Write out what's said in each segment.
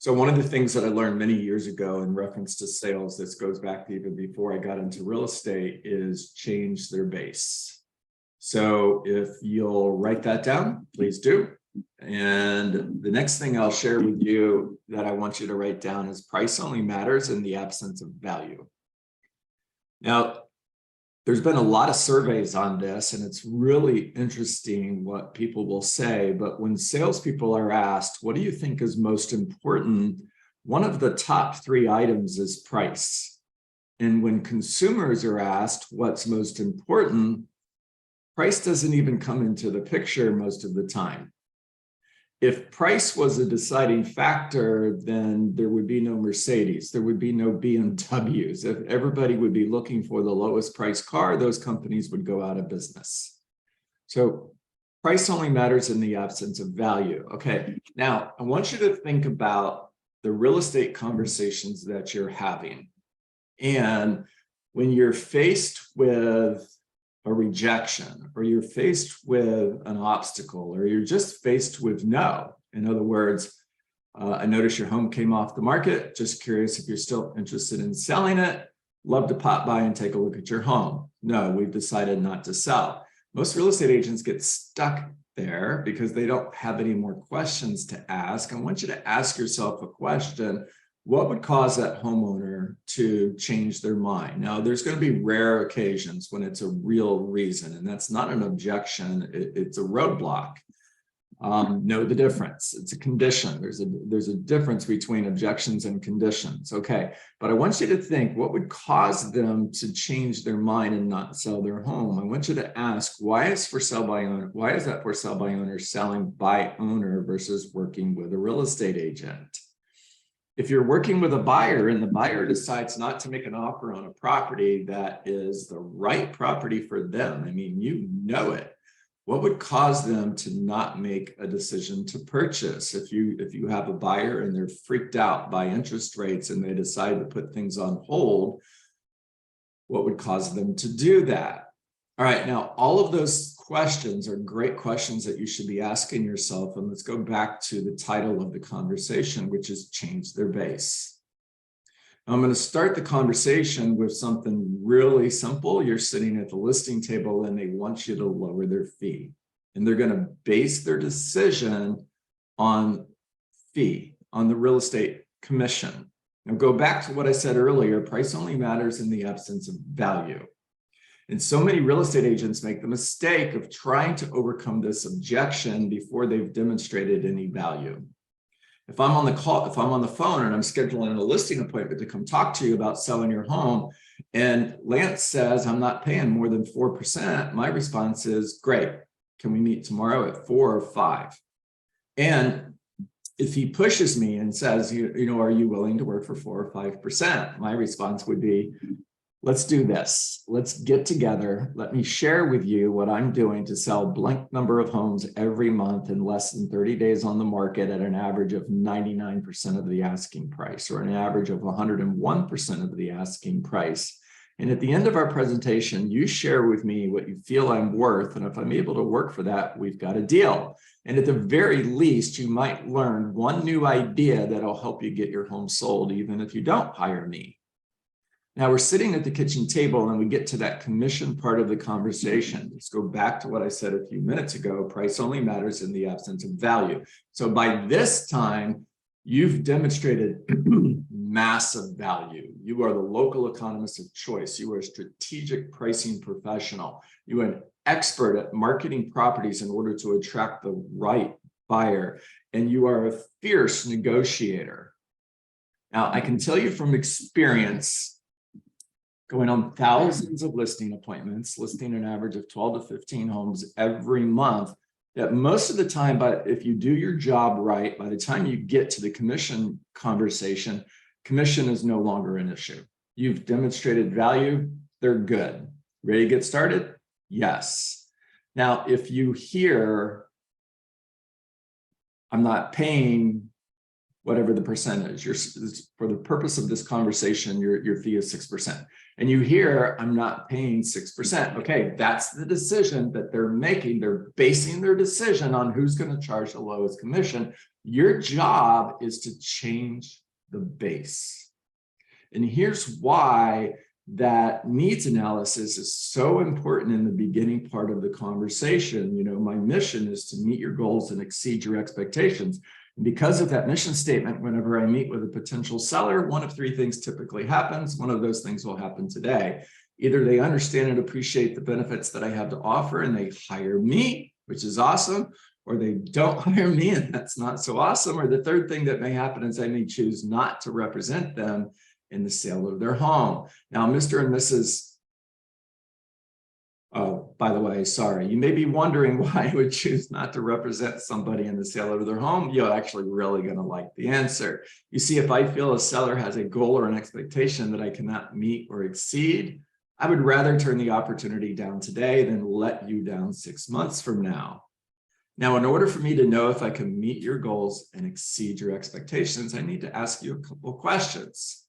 So one of the things that I learned many years ago in reference to sales, this goes back to even before I got into real estate, is change their base. So if you'll write that down, please do. And the next thing I'll share with you that I want you to write down is price only matters in the absence of value. Now, there's been a lot of surveys on this, and it's really interesting what people will say. But when salespeople are asked, what do you think is most important? One of the top 3 items is price. And when consumers are asked what's most important, price doesn't even come into the picture most of the time. If price was a deciding factor, then there would be no Mercedes, there would be no BMWs. If everybody would be looking for the lowest price car, those companies would go out of business. So price only matters in the absence of value. Okay, now I want you to think about the real estate conversations that you're having. And when you're faced with a rejection, or you're faced with an obstacle, or you're just faced with no. In other words, I noticed your home came off the market. Just curious if you're still interested in selling it. Love to pop by and take a look at your home. No, we've decided not to sell. Most real estate agents get stuck there because they don't have any more questions to ask. I want you to ask yourself a question. What would cause that homeowner to change their mind? Now, there's going to be rare occasions when it's a real reason, and that's not an objection. It's a roadblock. Know the difference. It's a condition. There's a difference between objections and conditions. Okay, but I want you to think, what would cause them to change their mind and not sell their home? I want you to ask, why is for sale by owner? Why is that for sale by owner selling by owner versus working with a real estate agent? If you're working with a buyer and the buyer decides not to make an offer on a property that is the right property for them, I mean, you know it, what would cause them to not make a decision to purchase? If you have a buyer and they're freaked out by interest rates and they decide to put things on hold, what would cause them to do that? All right, now all of those questions are great questions that you should be asking yourself. And let's go back to the title of the conversation, which is change their base. Now, I'm going to start the conversation with something really simple. You're sitting at the listing table and they want you to lower their fee. And they're going to base their decision on fee, on the real estate commission. Now go back to what I said earlier, price only matters in the absence of value. And so many real estate agents make the mistake of trying to overcome this objection before they've demonstrated any value. If I'm on the phone and I'm scheduling a listing appointment to come talk to you about selling your home, and Lance says, I'm not paying more than 4%, my response is, great. Can we meet tomorrow at 4 or 5? And if he pushes me and says, you know, are you willing to work for 4 or 5%? My response would be, let's do this. Let's get together. Let me share with you what I'm doing to sell blank number of homes every month in less than 30 days on the market at an average of 99% of the asking price, or an average of 101% of the asking price. And at the end of our presentation, you share with me what you feel I'm worth. And if I'm able to work for that, we've got a deal. And at the very least, you might learn one new idea that'll help you get your home sold, even if you don't hire me. Now we're sitting at the kitchen table and we get to that commission part of the conversation. Let's go back to what I said a few minutes ago. Price only matters in the absence of value. So by this time, you've demonstrated massive value. You are the local economist of choice. You are a strategic pricing professional. You are an expert at marketing properties in order to attract the right buyer. And you are a fierce negotiator. Now, I can tell you from experience, going on thousands of listing appointments, listing an average of 12 to 15 homes every month, that most of the time, but if you do your job right, by the time you get to the commission conversation, commission is no longer an issue. You've demonstrated value, they're good. Ready to get started? Yes. Now, if you hear, I'm not paying whatever the percentage. For the purpose of this conversation, your fee is 6%. And you hear, I'm not paying 6%. Okay, that's the decision that they're making. They're basing their decision on who's going to charge the lowest commission. Your job is to change the base. And here's why that needs analysis is so important in the beginning part of the conversation. You know, my mission is to meet your goals and exceed your expectations. And because of that mission statement, whenever I meet with a potential seller, one of three things typically happens. One of those things will happen today. Either they understand and appreciate the benefits that I have to offer and they hire me, which is awesome, or they don't hire me and that's not so awesome. Or the third thing that may happen is I may choose not to represent them in the sale of their home. Now, Mr. and Mrs. Oh, by the way, sorry, you may be wondering why I would choose not to represent somebody in the sale of their home. You're actually really going to like the answer. You see, if I feel a seller has a goal or an expectation that I cannot meet or exceed, I would rather turn the opportunity down today than let you down 6 months from now. Now, in order for me to know if I can meet your goals and exceed your expectations, I need to ask you a couple of questions.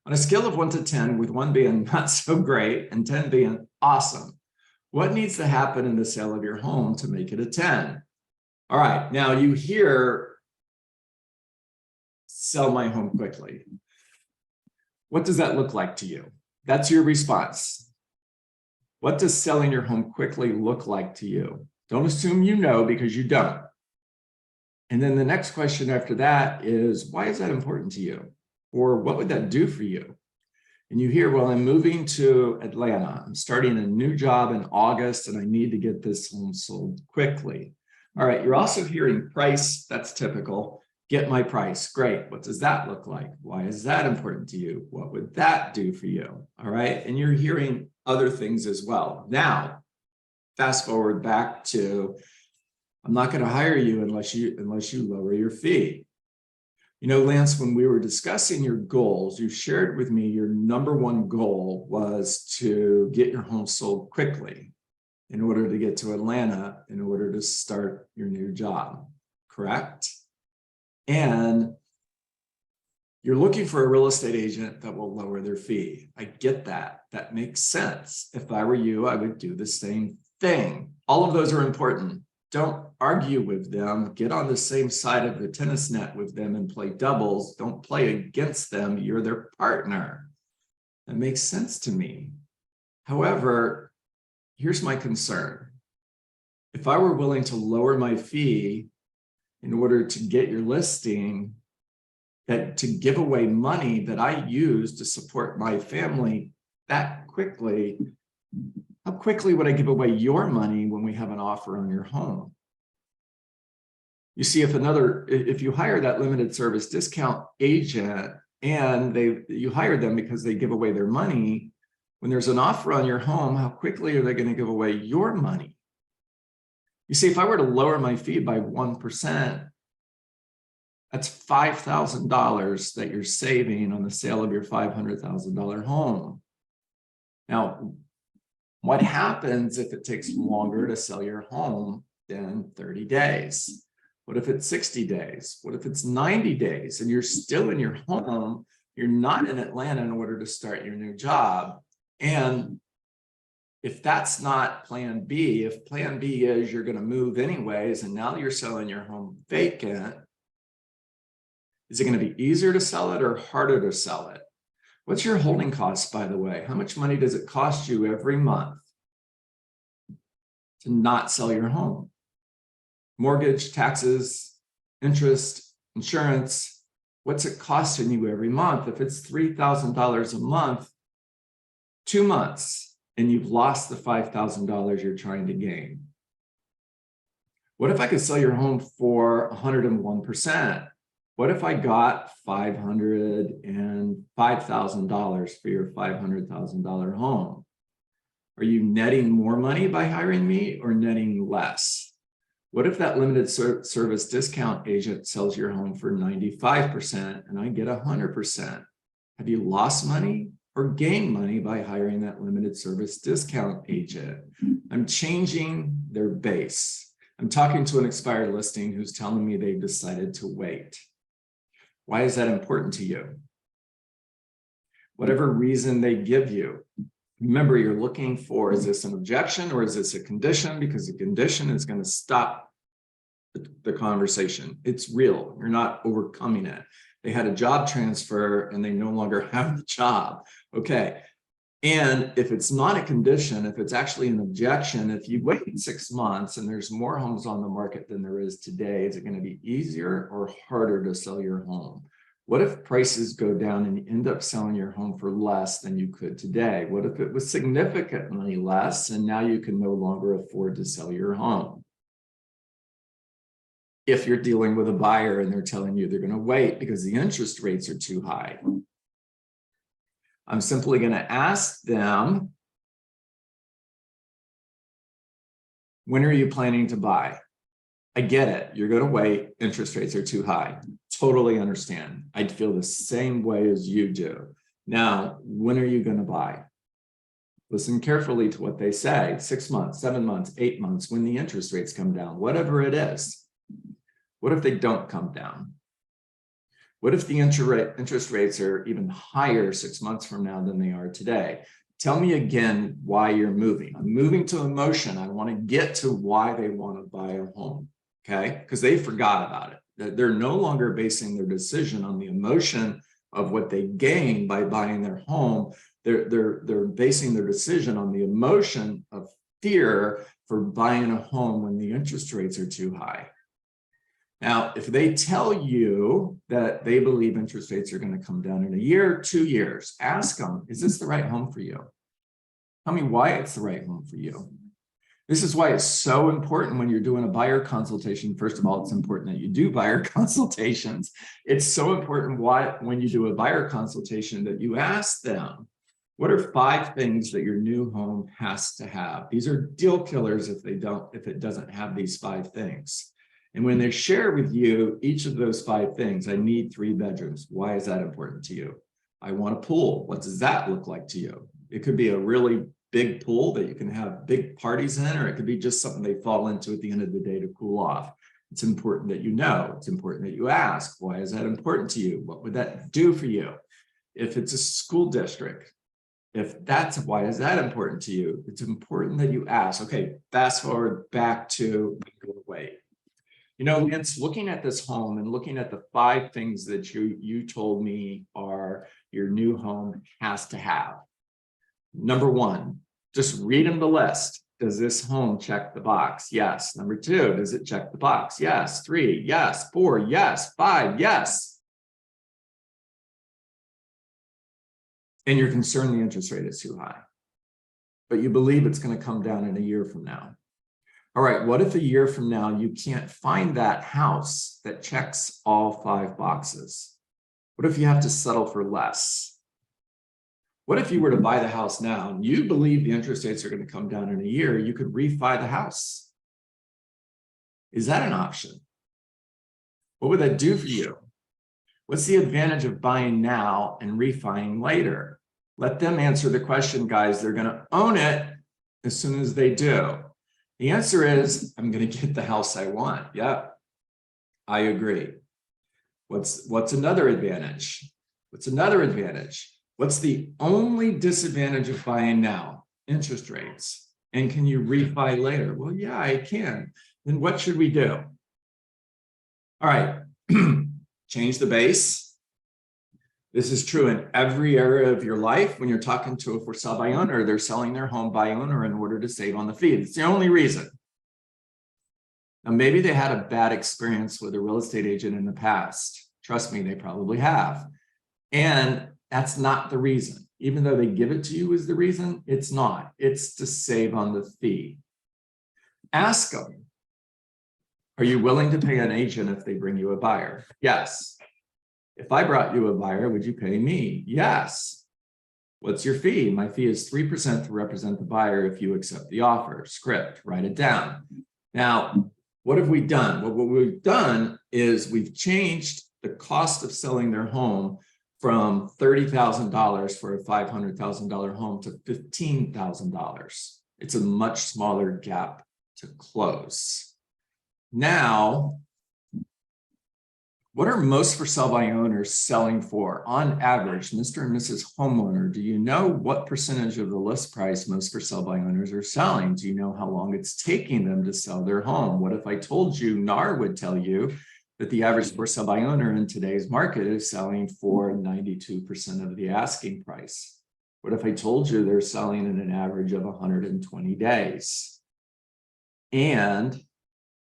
On a scale of 1 to 10, with 1 being not so great and 10 being awesome, what needs to happen in the sale of your home to make it a 10? All right, now you hear, sell my home quickly. What does that look like to you? That's your response. What does selling your home quickly look like to you? Don't assume you know, because you don't. And then the next question after that is, why is that important to you? Or what would that do for you? And you hear, well, I'm moving to Atlanta. I'm starting a new job in August and I need to get this home sold quickly. All right, you're also hearing price. That's typical. Get my price. Great. What does that look like? Why is that important to you? What would that do for you? All right. And you're hearing other things as well. Now, fast forward back to, I'm not going to hire you unless you lower your fee. You know, Lance, when we were discussing your goals, you shared with me your number one goal was to get your home sold quickly in order to get to Atlanta, in order to start your new job, correct? And you're looking for a real estate agent that will lower their fee. I get that. That makes sense. If I were you, I would do the same thing. All of those are important. Don't argue with them. Get on the same side of the tennis net with them and play doubles. Don't play against them. You're their partner. That makes sense to me. However, here's my concern. If I were willing to lower my fee in order to get your listing, that to give away money that I use to support my family that quickly, how quickly would I give away your money when we have an offer on your home? You see, if you hire that limited service discount agent and you hire them because they give away their money, when there's an offer on your home, how quickly are they going to give away your money? You see, if I were to lower my fee by 1%, that's $5,000 that you're saving on the sale of your $500,000 home. Now, what happens if it takes longer to sell your home than 30 days? What if it's 60 days? What if it's 90 days and you're still in your home? You're not in Atlanta in order to start your new job. And if that's not plan B, if plan B is you're going to move anyways, and now you're selling your home vacant, is it going to be easier to sell it or harder to sell it? What's your holding costs, by the way? How much money does it cost you every month to not sell your home? Mortgage, taxes, interest, insurance. What's it costing you every month? If it's $3,000 a month, 2 months, and you've lost the $5,000 you're trying to gain. What if I could sell your home for 101%? What if I got $500,000 and $5,000 for your $500,000 home? Are you netting more money by hiring me or netting less? What if that limited service discount agent sells your home for 95% and I get 100%? Have you lost money or gained money by hiring that limited service discount agent? I'm changing their base. I'm talking to an expired listing who's telling me they've decided to wait. Why is that important to you? Whatever reason they give you, remember you're looking for, is this an objection or is this a condition? Because the condition is going to stop the conversation. It's real. You're not overcoming it. They had a job transfer and they no longer have the job. Okay. And if it's not a condition, if it's actually an objection, if you wait 6 months and there's more homes on the market than there is today, is it going to be easier or harder to sell your home? What if prices go down and you end up selling your home for less than you could today? What if it was significantly less and now you can no longer afford to sell your home? If you're dealing with a buyer and they're telling you they're going to wait because the interest rates are too high, I'm simply going to ask them, when are you planning to buy? I get it. You're going to wait. Interest rates are too high. Totally understand. I'd feel the same way as you do. Now, when are you going to buy? Listen carefully to what they say. 6 months, 7 months, 8 months, when the interest rates come down, whatever it is. What if they don't come down? What if the interest rates are even higher 6 months from now than they are today? Tell me again why you're moving. I'm moving to emotion. I want to get to why they want to buy a home, okay? Because they forgot about it. They're no longer basing their decision on the emotion of what they gain by buying their home. They're basing their decision on the emotion of fear for buying a home when the interest rates are too high. Now, if they tell you that they believe interest rates are going to come down in a year, 2 years, ask them, is this the right home for you? Tell me why it's the right home for you. This is why it's so important when you're doing a buyer consultation. First of all, it's important that you do buyer consultations. It's so important when you do a buyer consultation that you ask them, what are 5 things that your new home has to have? These are deal killers if it doesn't have these 5 things. And when they share with you each of those 5 things, I need 3 bedrooms. Why is that important to you? I want a pool. What does that look like to you? It could be a really big pool that you can have big parties in, or it could be just something they fall into at the end of the day to cool off. It's important that you know. It's important that you ask, why is that important to you? What would that do for you? If it's a school district, why is that important to you? It's important that you ask. Okay, fast forward back to wait. You know, Lance, looking at this home and looking at the 5 things that you told me are your new home has to have. Number 1, just read them the list. Does this home check the box? Yes. Number 2, does it check the box? Yes. 3, yes. 4, yes. 5, yes. And you're concerned the interest rate is too high, but you believe it's going to come down in a year from now. All right, what if a year from now you can't find that house that checks all 5 boxes? What if you have to settle for less? What if you were to buy the house now and you believe the interest rates are going to come down in a year, you could refi the house? Is that an option? What would that do for you? What's the advantage of buying now and refining later? Let them answer the question, guys. They're going to own it as soon as they do. The answer is, I'm going to get the house I want. Yep, I agree. What's another advantage? What's another advantage? What's the only disadvantage of buying now? Interest rates. And can you refi later? Well, yeah, I can. Then what should we do? All right, change the base. This is true in every area of your life. When you're talking to a for sale by owner, they're selling their home by owner in order to save on the fee. It's the only reason. Now, maybe they had a bad experience with a real estate agent in the past. Trust me, they probably have. And that's not the reason. Even though they give it to you as the reason, it's not. It's to save on the fee. Ask them, are you willing to pay an agent if they bring you a buyer? Yes. If I brought you a buyer, would you pay me? Yes. What's your fee? My fee is 3% to represent the buyer if you accept the offer. Script, write it down. Now, what have we done? Well, what we've done is we've changed the cost of selling their home from $30,000 for a $500,000 home to $15,000. It's a much smaller gap to close. Now, What are most for sale by owners selling for? On average, Mr. and Mrs. Homeowner, do you know what percentage of the list price most for sale by owners are selling? Do you know how long it's taking them to sell their home? What if I told you, NAR would tell you that the average for sale by owner in today's market is selling for 92% of the asking price? What if I told you they're selling in an average of 120 days? And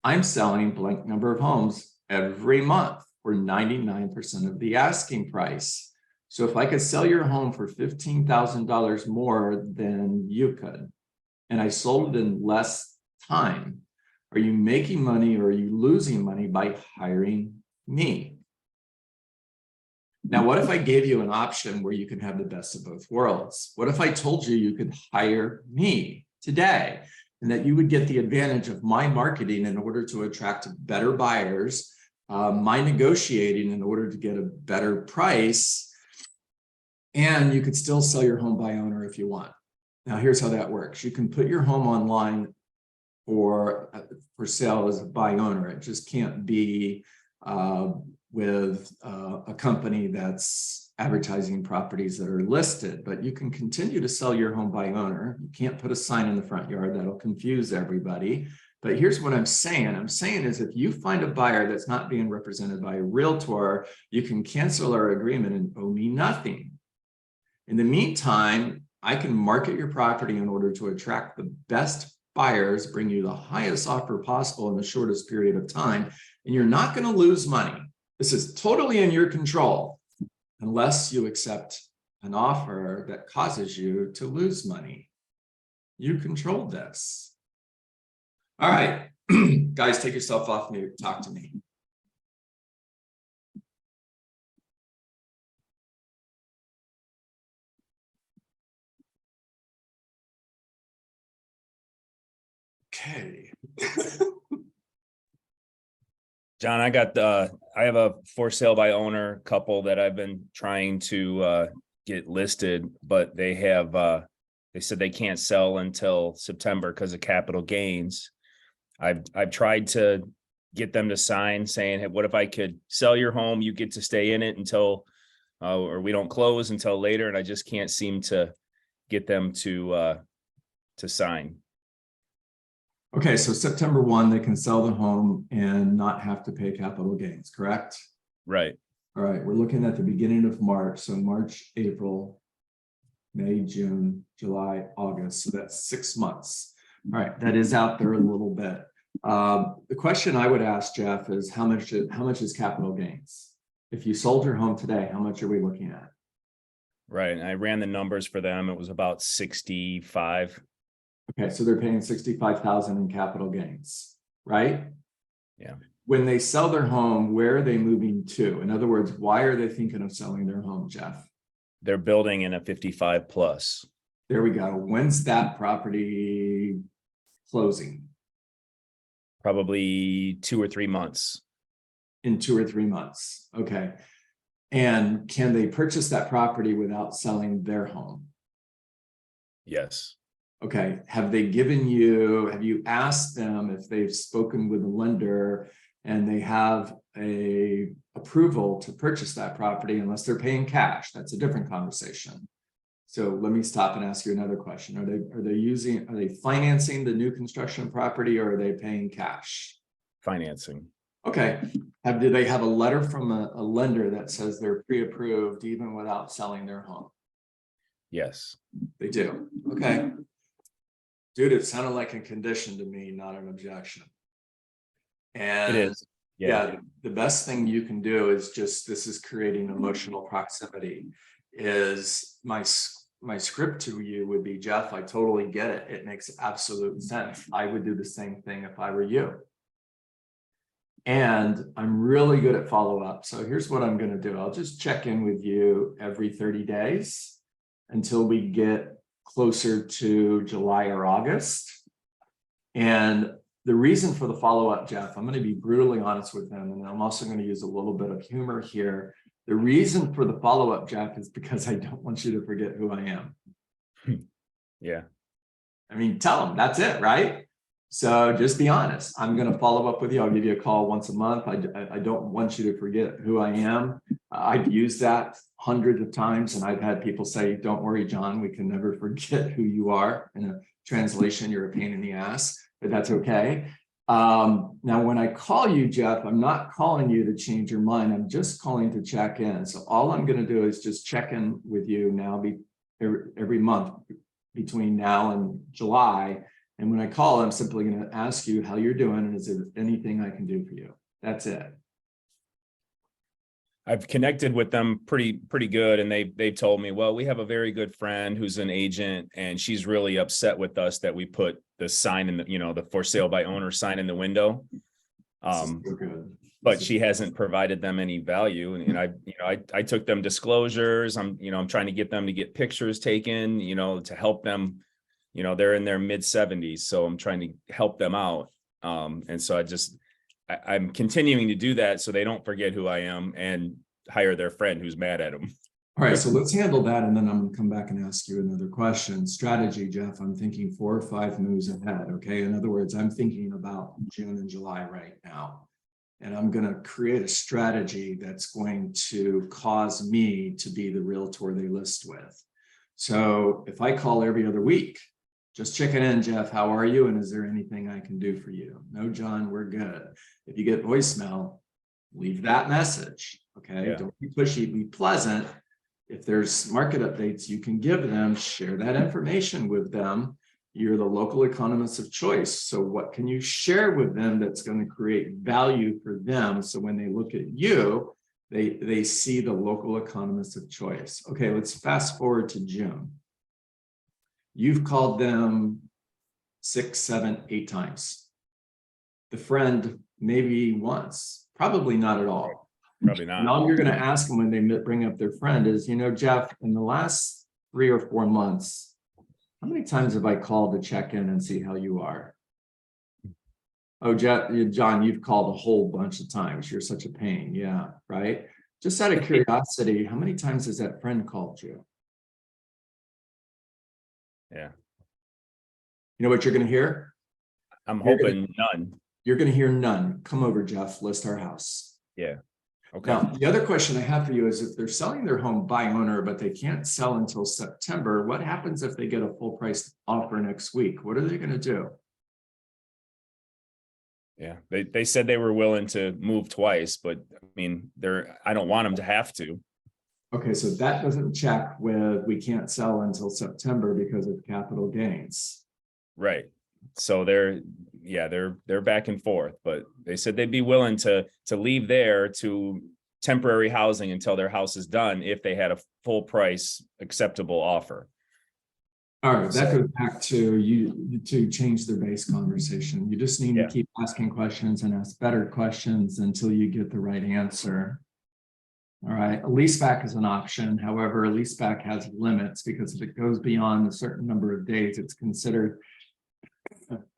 I'm selling blank number of homes every month for 99% of the asking price. So if I could sell your home for $15,000 more than you could, and I sold it in less time, are you making money or are you losing money by hiring me? Now, what if I gave you an option where you can have the best of both worlds? What if I told you you could hire me today and that you would get the advantage of my marketing in order to attract better buyers, my negotiating in order to get a better price, and you could still sell your home by owner if you want. Now, here's how that works. You can put your home online for sale as a by owner. It just can't be with a company that's advertising properties that are listed, but you can continue to sell your home by owner. You can't put a sign in the front yard, that'll confuse everybody. But here's what I'm saying. I'm saying is if you find a buyer that's not being represented by a realtor, you can cancel our agreement and owe me nothing. In the meantime, I can market your property in order to attract the best buyers, bring you the highest offer possible in the shortest period of time, and you're not going to lose money. This is totally in your control unless you accept an offer that causes you to lose money. You control this. All right, guys, take yourself off mute. Talk to me. Okay. John, I have a for sale by owner couple that I've been trying to get listed, but they said they can't sell until September because of capital gains. I've tried to get them to sign saying, hey, what if I could sell your home? You get to stay in it until, or we don't close until later. And I just can't seem to get them to sign. Okay, so September 1, they can sell the home and not have to pay capital gains, correct? Right. All right, we're looking at the beginning of March. So March, April, May, June, July, August. So that's 6 months. All right, that is out there a little bit. The question I would ask, Jeff, is how much is capital gains? If you sold your home today, how much are we looking at? Right. I ran the numbers for them. It was about 65. Okay, so they're paying 65,000 in capital gains, right? Yeah. When they sell their home, where are they moving to? In other words, why are they thinking of selling their home, Jeff? They're building in a 55 plus. There we go. When's that property closing? Probably 2 or 3 months. In 2 or 3 months. Okay. And can they purchase that property without selling their home? Yes. Okay. Have you asked them if they've spoken with the lender and they have a approval to purchase that property unless they're paying cash? That's a different conversation. So let me stop and ask you another question. Are they financing the new construction property or are they paying cash? Financing. Okay. Do they have a letter from a lender that says they're pre-approved even without selling their home? Yes. They do. Okay. Dude, it sounded like a condition to me, not an objection. And it is. Yeah, the best thing you can do is this is creating emotional proximity. Is my script to you would be, Jeff, I totally get it. It makes absolute sense. I would do the same thing if I were you. And I'm really good at follow-up. So here's what I'm going to do. I'll just check in with you every 30 days until we get closer to July or August. And the reason for the follow-up, Jeff, I'm going to be brutally honest with them, and I'm also going to use a little bit of humor here. The reason for the follow-up, Jeff, is because I don't want you to forget who I am. Yeah. I mean, tell them that's it, right? So just be honest. I'm going to follow up with you. I'll give you a call once a month. I don't want you to forget who I am. I've used that hundreds of times, and I've had people say, don't worry, John, we can never forget who you are. In a translation, you're a pain in the ass, but that's okay. Now, when I call you, Jeff, I'm not calling you to change your mind. I'm just calling to check in. So all I'm going to do is just check in with you now every month between now and July. And when I call, I'm simply going to ask you how you're doing and is there anything I can do for you? That's it. I've connected with them pretty good, and they told me, well, we have a very good friend who's an agent, and she's really upset with us that we put the sign in the, the for sale by owner sign in the window. But she hasn't provided them any value, and I took them disclosures. I'm trying to get them to get pictures taken, to help them. They're in their mid 70s, so I'm trying to help them out. And so I'm continuing to do that so they don't forget who I am and hire their friend who's mad at them. All right, so let's handle that, and then I'm going to come back and ask you another question. Strategy, Jeff, I'm thinking 4 or 5 moves ahead, okay? In other words, I'm thinking about June and July right now, and I'm going to create a strategy that's going to cause me to be the realtor they list with. So if I call every other week, just checking in, Jeff, how are you? And is there anything I can do for you? No, John, we're good. If you get voicemail, leave that message, okay? Yeah. Don't be pushy, be pleasant. If there's market updates you can give them, share that information with them. You're the local economist of choice. So what can you share with them that's going to create value for them? So when they look at you, they see the local economist of choice. Okay, let's fast forward to June. You've called them 6, 7, 8 times. The friend maybe once, probably not at all. Probably not. And all you're going to ask them when they bring up their friend is, Jeff, in the last 3 or 4 months, how many times have I called to check in and see how you are? Oh, Jeff, John, you've called a whole bunch of times. You're such a pain. Yeah, right. Just out of curiosity, how many times has that friend called you? Yeah. You know what you're going to hear? I'm hoping none. You're going to hear none. Come over, Jeff, list our house. Yeah. Okay. Now, the other question I have for you is if they're selling their home by owner, but they can't sell until September, what happens if they get a full price offer next week? What are they going to do? Yeah. They said they were willing to move twice, but I mean, I don't want them to have to. Okay, so that doesn't check with we can't sell until September because of capital gains. Right. So they're back and forth, but they said they'd be willing to leave there to temporary housing until their house is done if they had a full price acceptable offer. All right, that goes back to you to change their base conversation. You just need to keep asking questions and ask better questions until you get the right answer. All right, a leaseback is an option. However, a leaseback has limits because if it goes beyond a certain number of days, it's considered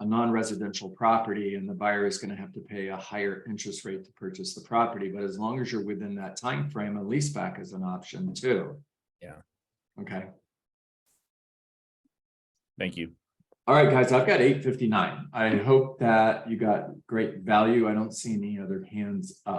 a non-residential property and the buyer is going to have to pay a higher interest rate to purchase the property. But as long as you're within that time frame, a leaseback is an option too. Yeah. Okay. Thank you. All right, guys, I've got 8:59. I hope that you got great value. I don't see any other hands up.